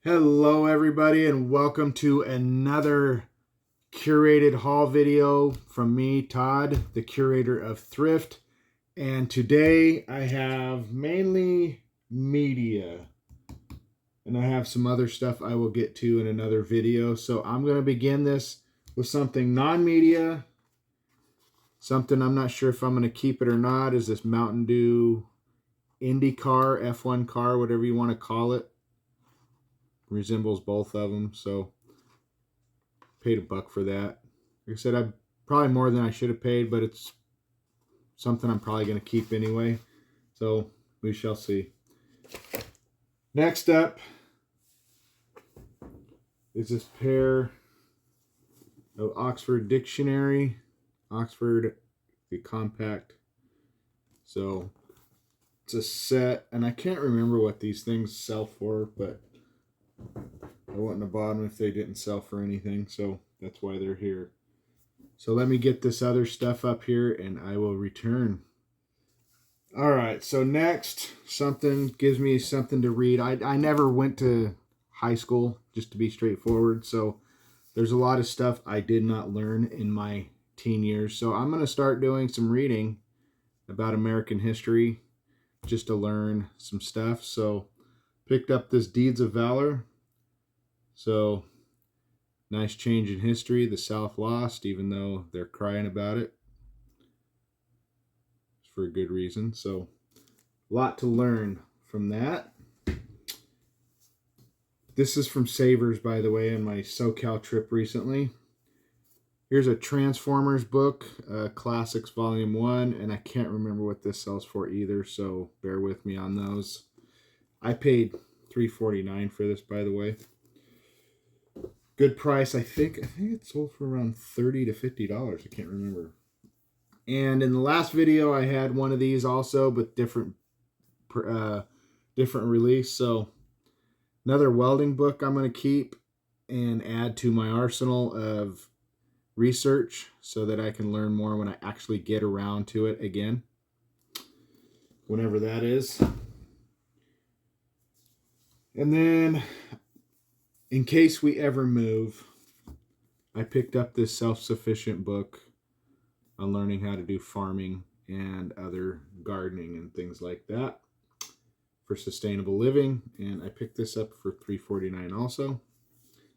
Hello everybody and welcome to another curated haul video from me, Todd, the curator of Thrift. And today I have mainly media and I have some other stuff I will get to in another video. So I'm going to begin this with something non-media, something I'm not sure if I'm going to keep it or not, is this Mountain Dew Indy car, F1 car, whatever you want to call it. Resembles both of them, so paid $1 for that. Like I said, I probably more than I should have paid, but it's something I'm probably going to keep anyway, so we shall see. Next up is this pair of Oxford Dictionary, Oxford the compact. So it's a set, and I can't remember what these things sell for, but I wouldn't have bought them if they didn't sell for anything, so that's why they're here. So let me get this other stuff up here and I will return. All right, so next, something gives me something to read. I never went to high school, just to be straightforward, so there's a lot of stuff I did not learn in my teen years. So I'm going to start doing some reading about American history just to learn some stuff. So picked up this Deeds of Valor. So nice change in history. The South lost, even though they're crying about it. It's for a good reason. So a lot to learn from that. This is from Savers, by the way, on my SoCal trip recently. Here's a Transformers book, Classics Volume 1, and I can't remember what this sells for either, so bear with me on those. I paid $3.49 for this, by the way. Good price. I think it sold for around $30 to $50. I can't remember. And in the last video, I had one of these also, but different release. So another welding book I'm going to keep and add to my arsenal of research so that I can learn more when I actually get around to it again, whenever that is. And then, in case we ever move, I picked up this self-sufficient book on learning how to do farming and other gardening and things like that for sustainable living. And I picked this up for $3.49 also.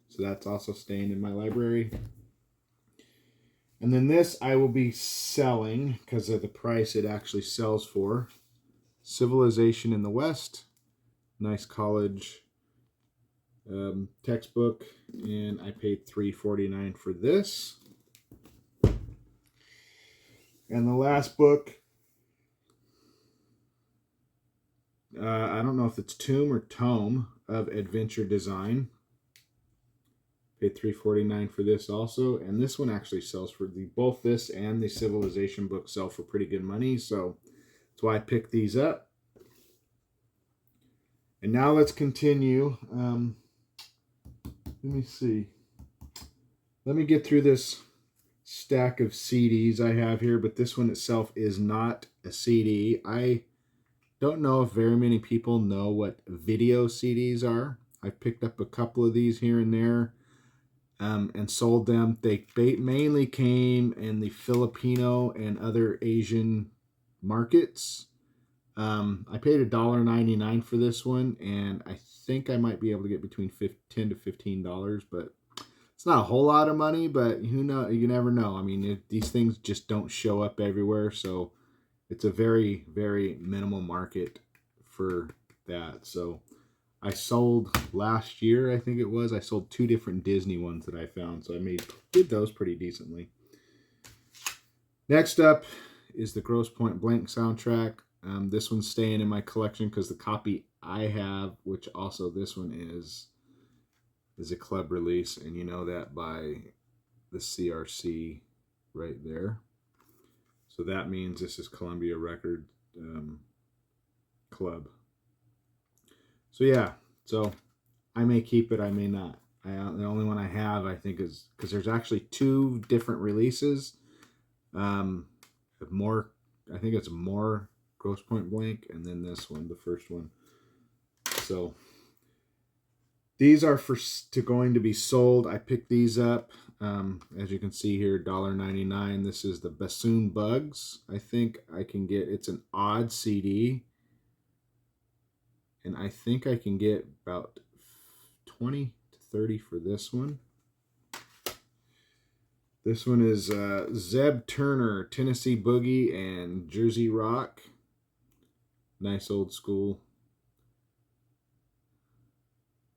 So that's also staying in my library. And then this I will be selling because of the price it actually sells for. Civilization in the West. Nice college textbook. And I paid $3.49 for this. And the last book, I don't know if it's Tomb or Tome of Adventure Design. Paid $3.49 for this also, and this one actually sells for both this and the Civilization book sell for pretty good money, so that's why I picked these up. And now let's continue. Let me see. Let me get through this stack of CDs I have here, but this one itself is not a CD. I don't know if very many people know what video CDs are. I picked up a couple of these here and there. And sold them. They mainly came in the Filipino and other Asian markets. I paid $1.99 for this one, and I think I might be able to get between $10 to $15, but it's not a whole lot of money, but who knows? You never know. I mean, these things just don't show up everywhere, so it's a very, very minimal market for that. So I sold last year, I think it was. I sold 2 different Disney ones that I found, so I did those pretty decently. Next up is the Grosse Pointe Blank soundtrack. This one's staying in my collection because the copy I have, which also this one is a club release, and you know that by the CRC right there. So that means this is Columbia Record Club. So yeah, so I may keep it, I may not. The only one I have, I think, is because there's actually 2 different releases. More, I think it's more Grosse Pointe Blank, and then this one, the first one. So These are going to be sold. I picked these up. As you can see here, $1.99. This is the Bassoon Bugs. I think I can get, it's an odd CD. And I think I can get about 20 to 30 for this one. This one is Zeb Turner, Tennessee Boogie, and Jersey Rock. Nice old school.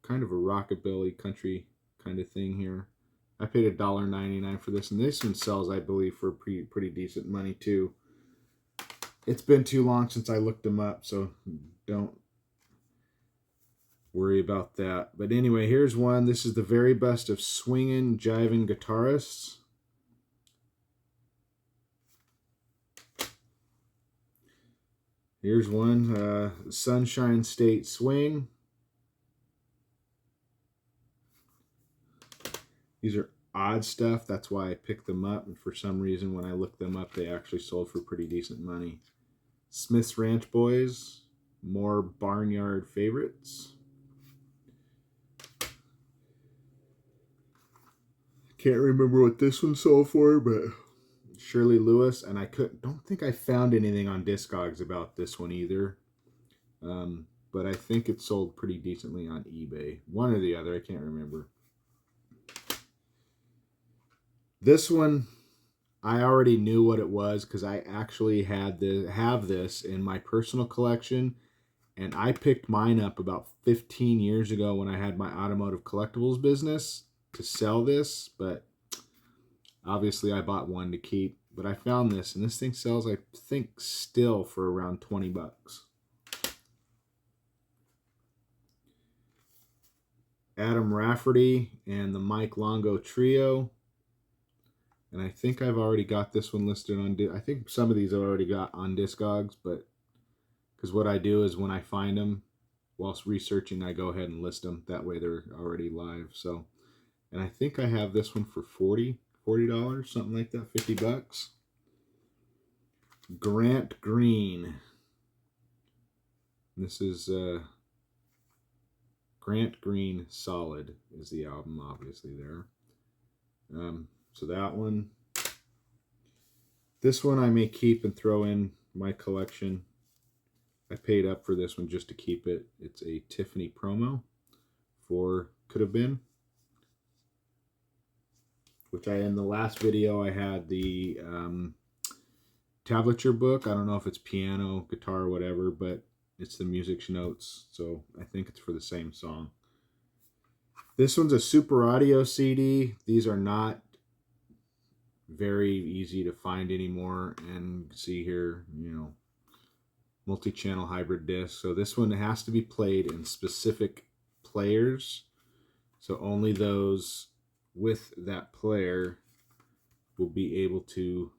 Kind of a rockabilly country kind of thing here. I paid $1.99 for this, and this one sells, I believe, for pretty decent money too. It's been too long since I looked them up, so don't worry about that. But anyway, here's one. This is the very best of swinging, jiving guitarists. Here's one, Sunshine State Swing. These are odd stuff. That's why I picked them up. And for some reason, when I looked them up, they actually sold for pretty decent money. Smith's Ranch Boys. More Barnyard Favorites. Can't remember what this one sold for, but Shirley Lewis. And I don't think I found anything on Discogs about this one either. But I think it sold pretty decently on eBay. One or the other, I can't remember. This one, I already knew what it was because I actually have this in my personal collection, and I picked mine up about 15 years ago when I had my automotive collectibles business to sell this, but obviously I bought one to keep. But I found this, and this thing sells, I think, still for around 20 bucks. Adam Rafferty and the Mike Longo Trio. And I think I've already got this one listed on, I think some of these I've already got on Discogs, but because what I do is when I find them whilst researching, I go ahead and list them. That way they're already live. So, and I think I have this one for $40, something like that, 50 bucks. Grant Green. This is Grant Green Solid is the album, obviously there. So that one. This one I may keep and throw in my collection. I paid up for this one just to keep it. It's a Tiffany promo for Could Have Been. Which in the last video I had the tablature book. I don't know if it's piano, guitar, whatever, but it's the music notes. So I think it's for the same song. This one's a Super Audio CD. These are not very easy to find anymore, and see here, you know, multi-channel hybrid disc. So this one has to be played in specific players, so only those with that player will be able to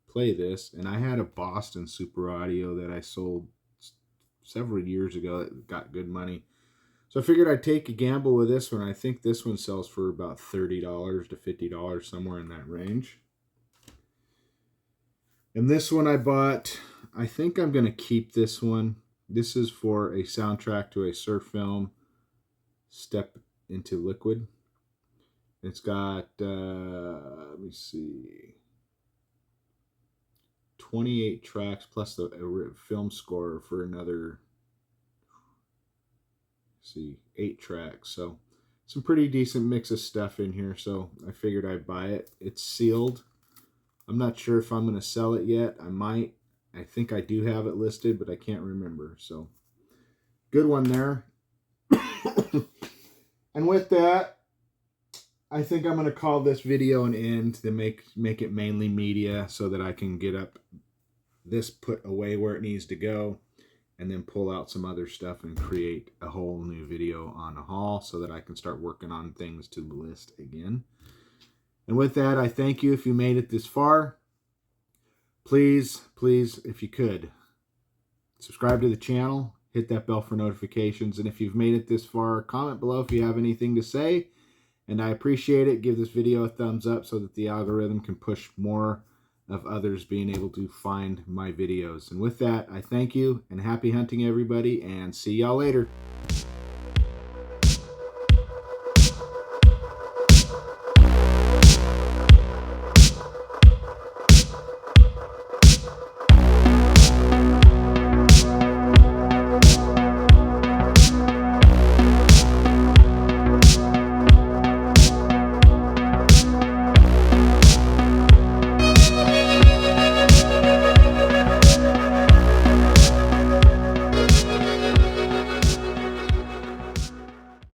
play this. And I had a Boston Super Audio that I sold several years ago that got good money, so I figured I'd take a gamble with this one. I think this one sells for about $30 to $50, somewhere in that range. And this one I bought, I think I'm going to keep this one. This is for a soundtrack to a surf film, Step into Liquid. It's got, let me see, 28 tracks plus the film score for another, see, 8 tracks. So some pretty decent mix of stuff in here, so I figured I'd buy it. It's sealed. I'm not sure if I'm going to sell it yet. I might. I think I do have it listed, but I can't remember. So good one there. And with that, I think I'm going to call this video an end to make it mainly media so that I can get up this put away where it needs to go, and then pull out some other stuff and create a whole new video on a haul so that I can start working on things to list again. And with that, I thank you if you made it this far. Please, if you could, subscribe to the channel, hit that bell for notifications, and if you've made it this far, comment below if you have anything to say. And I appreciate it. Give this video a thumbs up so that the algorithm can push more of others being able to find my videos. And with that, I thank you, and happy hunting, everybody, and see y'all later.